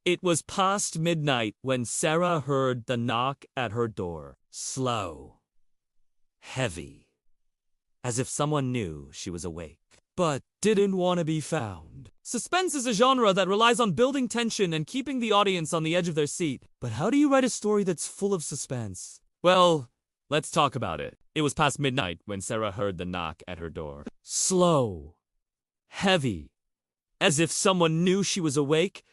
It was past midnight when Sarah heard the knock at her door. Slow, heavy, as if someone knew she was awake, but didn't want to be found. Suspense is a genre that relies on building tension and keeping the audience on the edge of their seat. But how do you write a story that's full of suspense? Well, let's talk about it. It was past midnight when Sarah heard the knock at her door. Slow, heavy, as if someone knew she was awake,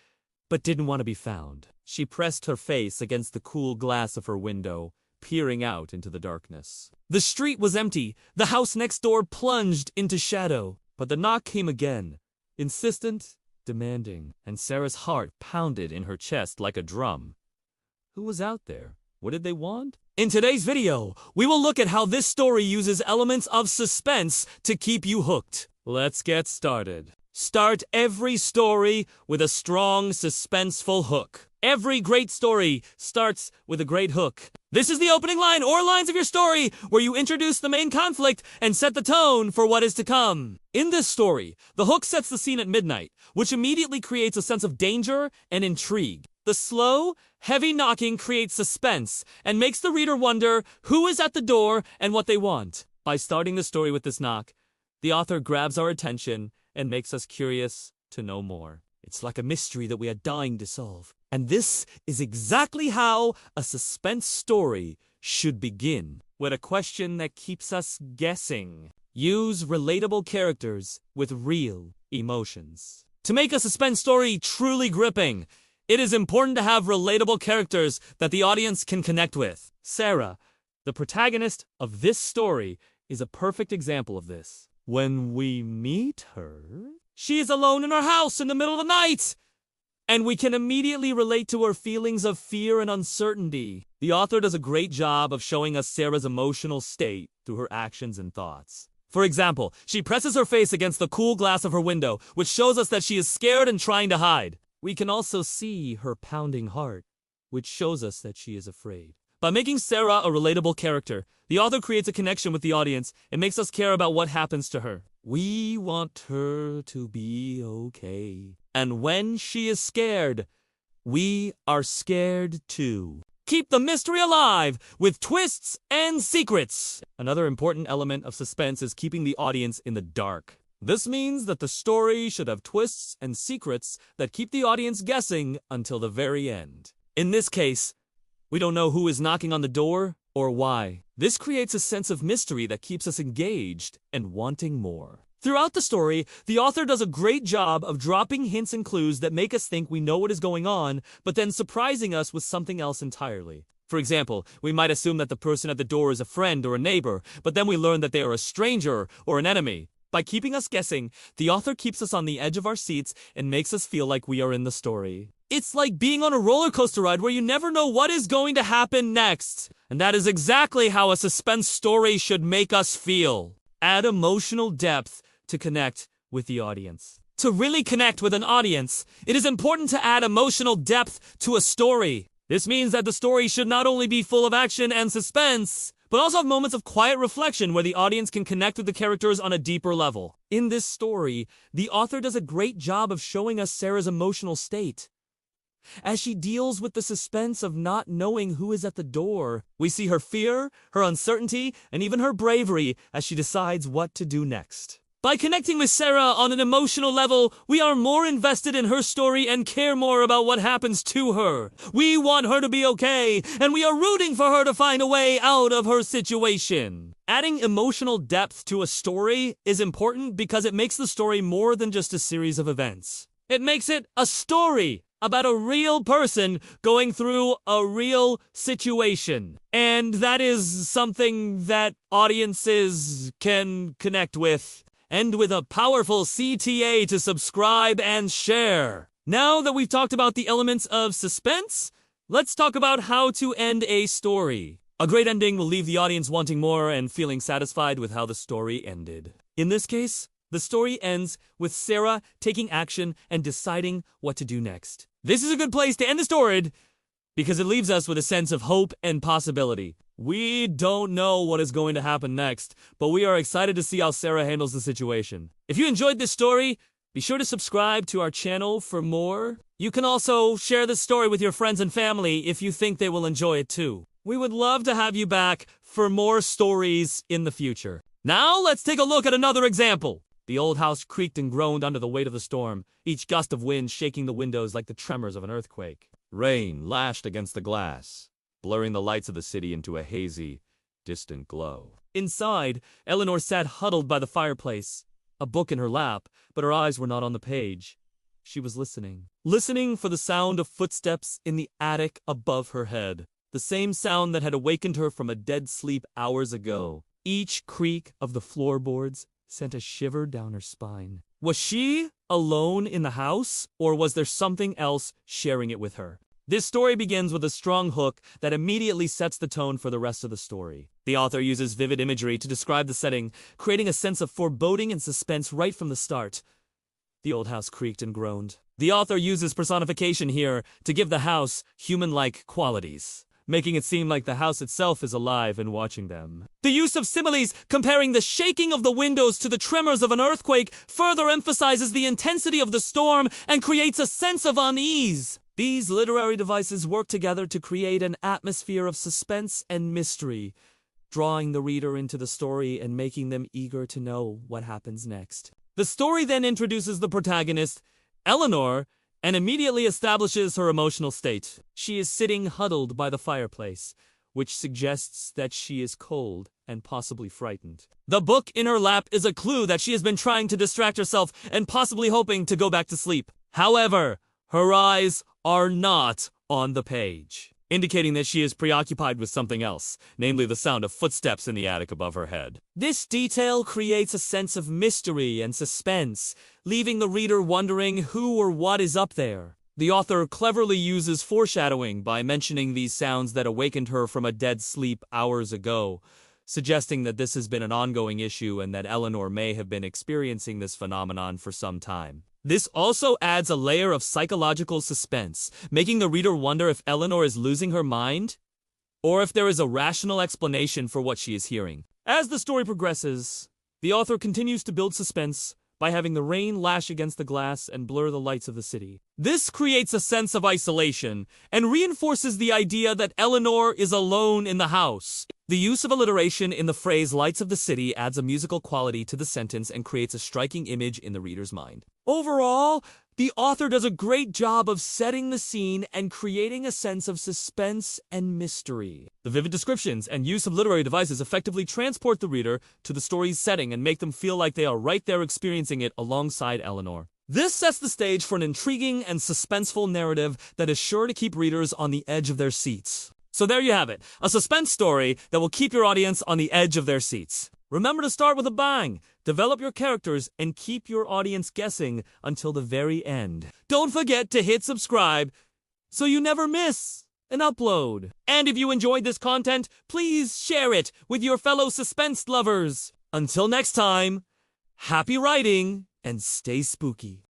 but didn't want to be found. She pressed her face against the cool glass of her window, peering out into the darkness. The street was empty. The house next door plunged into shadow. But the knock came again, insistent, demanding, and Sarah's heart pounded in her chest like a drum. Who was out there? What did they want? In today's video, we will look at how this story uses elements of suspense to keep you hooked. Let's get started. Start every story with a strong, suspenseful hook. Every great story starts with a great hook. This is the opening line or lines of your story where you introduce the main conflict and set the tone for what is to come. In this story, the hook sets the scene at midnight, which immediately creates a sense of danger and intrigue. The slow, heavy knocking creates suspense and makes the reader wonder who is at the door and what they want. By starting the story with this knock, the author grabs our attention and makes us curious to know more. It's like a mystery that we are dying to solve. And this is exactly how a suspense story should begin, with a question that keeps us guessing. Use relatable characters with real emotions. To make a suspense story truly gripping, it is important to have relatable characters that the audience can connect with. Sarah, the protagonist of this story, is a perfect example of this. When we meet her, she is alone in her house in the middle of the night, and we can immediately relate to her feelings of fear and uncertainty. The author does a great job of showing us Sarah's emotional state through her actions and thoughts. For example, she presses her face against the cool glass of her window, which shows us that she is scared and trying to hide. We can also see her pounding heart, which shows us that she is afraid. By making Sarah a relatable character, the author creates a connection with the audience and makes us care about what happens to her. We want her to be okay. And when she is scared, we are scared too. Keep the mystery alive with twists and secrets. Another important element of suspense is keeping the audience in the dark. This means that the story should have twists and secrets that keep the audience guessing until the very end. In this case, we don't know who is knocking on the door or why. This creates a sense of mystery that keeps us engaged and wanting more. Throughout the story, the author does a great job of dropping hints and clues that make us think we know what is going on, but then surprising us with something else entirely. For example, we might assume that the person at the door is a friend or a neighbor, but then we learn that they are a stranger or an enemy. By keeping us guessing, the author keeps us on the edge of our seats and makes us feel like we are in the story. It's like being on a roller coaster ride where you never know what is going to happen next. And that is exactly how a suspense story should make us feel. Add emotional depth to connect with the audience. To really connect with an audience, it is important to add emotional depth to a story. This means that the story should not only be full of action and suspense, but also have moments of quiet reflection where the audience can connect with the characters on a deeper level. In this story, the author does a great job of showing us Sarah's emotional state. As she deals with the suspense of not knowing who is at the door, we see her fear, her uncertainty, and even her bravery as she decides what to do next. By connecting with Sarah on an emotional level, we are more invested in her story and care more about what happens to her. We want her to be okay, and we are rooting for her to find a way out of her situation. Adding emotional depth to a story is important because it makes the story more than just a series of events. It makes it a story about a real person going through a real situation. And that is something that audiences can connect with. And with a powerful CTA to subscribe and share. Now that we've talked about the elements of suspense, let's talk about how to end a story. A great ending will leave the audience wanting more and feeling satisfied with how the story ended. In this case, the story ends with Sarah taking action and deciding what to do next. This is a good place to end the story because it leaves us with a sense of hope and possibility. We don't know what is going to happen next, but we are excited to see how Sarah handles the situation. If you enjoyed this story, be sure to subscribe to our channel for more. You can also share this story with your friends and family if you think they will enjoy it too. We would love to have you back for more stories in the future. Now let's take a look at another example. The old house creaked and groaned under the weight of the storm, each gust of wind shaking the windows like the tremors of an earthquake. Rain lashed against the glass, blurring the lights of the city into a hazy, distant glow. Inside, Eleanor sat huddled by the fireplace, a book in her lap, but her eyes were not on the page. She was listening for the sound of footsteps in the attic above her head, the same sound that had awakened her from a dead sleep hours ago. Each creak of the floorboards sent a shiver down her spine. Was she alone in the house, or was there something else sharing it with her? This story begins with a strong hook that immediately sets the tone for the rest of the story. The author uses vivid imagery to describe the setting, creating a sense of foreboding and suspense right from the start. The old house creaked and groaned. The author uses personification here to give the house human-like qualities, making it seem like the house itself is alive and watching them. The use of similes comparing the shaking of the windows to the tremors of an earthquake further emphasizes the intensity of the storm and creates a sense of unease. These literary devices work together to create an atmosphere of suspense and mystery, drawing the reader into the story and making them eager to know what happens next. The story then introduces the protagonist, Eleanor, and immediately establishes her emotional state. She is sitting huddled by the fireplace, which suggests that she is cold and possibly frightened. The book in her lap is a clue that she has been trying to distract herself and possibly hoping to go back to sleep. However, her eyes are not on the page, indicating that she is preoccupied with something else, namely the sound of footsteps in the attic above her head. This detail creates a sense of mystery and suspense, leaving the reader wondering who or what is up there. The author cleverly uses foreshadowing by mentioning these sounds that awakened her from a dead sleep hours ago, suggesting that this has been an ongoing issue and that Eleanor may have been experiencing this phenomenon for some time. This also adds a layer of psychological suspense, making the reader wonder if Eleanor is losing her mind, or if there is a rational explanation for what she is hearing. As the story progresses, the author continues to build suspense by having the rain lash against the glass and blur the lights of the city. This creates a sense of isolation and reinforces the idea that Eleanor is alone in the house. The use of alliteration in the phrase "lights of the city" adds a musical quality to the sentence and creates a striking image in the reader's mind. Overall, the author does a great job of setting the scene and creating a sense of suspense and mystery. The vivid descriptions and use of literary devices effectively transport the reader to the story's setting and make them feel like they are right there experiencing it alongside Eleanor. This sets the stage for an intriguing and suspenseful narrative that is sure to keep readers on the edge of their seats. So there you have it, a suspense story that will keep your audience on the edge of their seats. Remember to start with a bang, develop your characters, and keep your audience guessing until the very end. Don't forget to hit subscribe so you never miss an upload. And if you enjoyed this content, please share it with your fellow suspense lovers. Until next time, happy writing and stay spooky.